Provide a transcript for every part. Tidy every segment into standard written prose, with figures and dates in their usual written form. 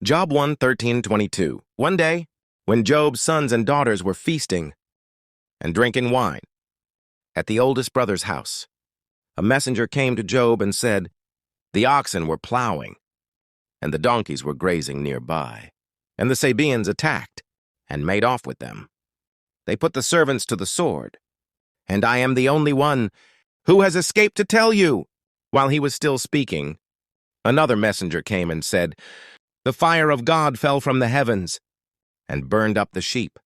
Job 1:13-22. One day, when Job's sons and daughters were feasting and drinking wine at the oldest brother's house, a messenger came to Job and said, "The oxen were plowing, and the donkeys were grazing nearby, and the Sabaeans attacked and made off with them. They put the servants to the sword, and I am the only one who has escaped to tell you." While he was still speaking, another messenger came and said, "The fire of God fell from the heavens and burned up the sheep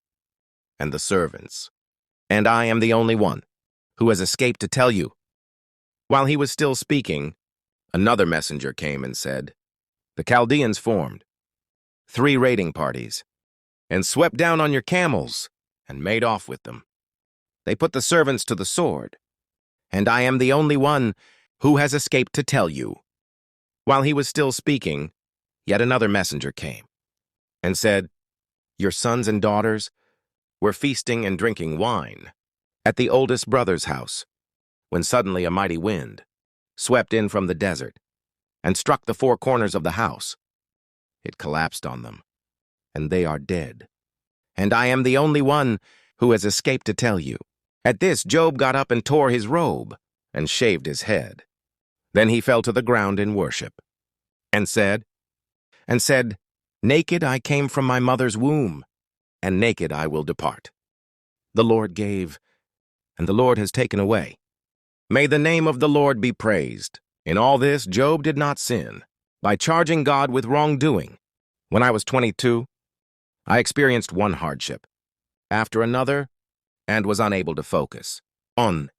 and the servants, and I am the only one who has escaped to tell you." While he was still speaking, another messenger came and said, "The Chaldeans formed 3 raiding parties and swept down on your camels and made off with them. They put the servants to the sword, and I am the only one who has escaped to tell you." While he was still speaking, yet another messenger came and said, "Your sons and daughters were feasting and drinking wine at the oldest brother's house, when suddenly a mighty wind swept in from the desert and struck the 4 corners of the house. It collapsed on them, and they are dead. And I am the only one who has escaped to tell you." At this, Job got up and tore his robe and shaved his head. Then he fell to the ground in worship and said, "Naked I came from my mother's womb, and naked I will depart. The Lord gave, and the Lord has taken away. May the name of the Lord be praised." In all this, Job did not sin by charging God with wrongdoing. When I was 22, I experienced one hardship after another and was unable to focus on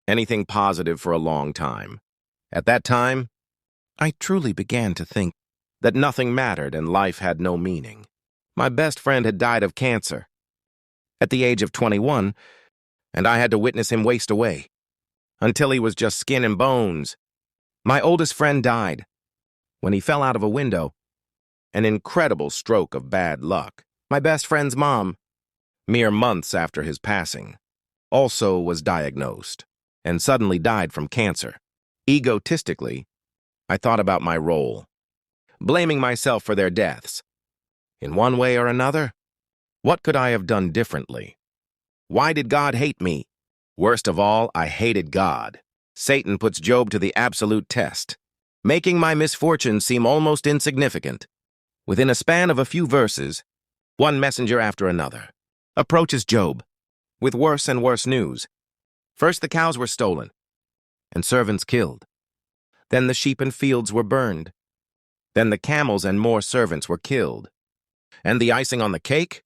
anything positive for a long time. At that time, I truly began to think that nothing mattered and life had no meaning. My best friend had died of cancer at the age of 21, and I had to witness him waste away until he was just skin and bones. My oldest friend died when he fell out of a window, an incredible stroke of bad luck. My best friend's mom, mere months after his passing, also was diagnosed and suddenly died from cancer. Egotistically, I thought about my role, blaming myself for their deaths. In one way or another, what could I have done differently? Why did God hate me? Worst of all, I hated God. Satan puts Job to the absolute test, making my misfortune seem almost insignificant. Within a span of a few verses, one messenger after another approaches Job with worse and worse news. First the cows were stolen and servants killed. Then the sheep and fields were burned. Then the camels and more servants were killed. And the icing on the cake,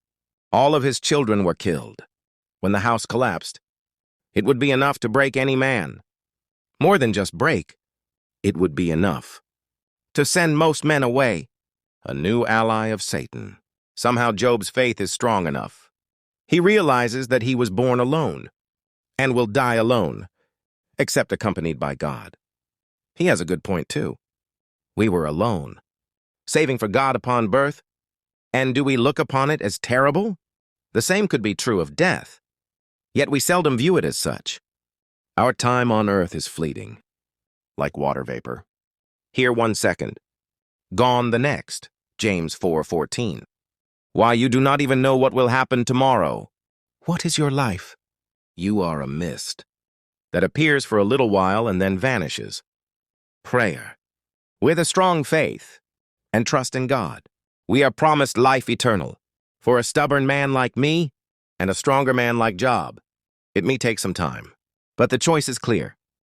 all of his children were killed. When the house collapsed, it would be enough to break any man. More than just break, it would be enough to send most men away. A new ally of Satan. Somehow Job's faith is strong enough. He realizes that he was born alone and will die alone, except accompanied by God. He has a good point, too. We were alone, saving for God upon birth, and do we look upon it as terrible? The same could be true of death, yet we seldom view it as such. Our time on earth is fleeting, like water vapor. Here 1 second, gone the next. James 4:14. Why, you do not even know what will happen tomorrow. What is your life? You are a mist that appears for a little while and then vanishes. Prayer. With a strong faith and trust in God, we are promised life eternal. For a stubborn man like me and a stronger man like Job, it may take some time, but the choice is clear.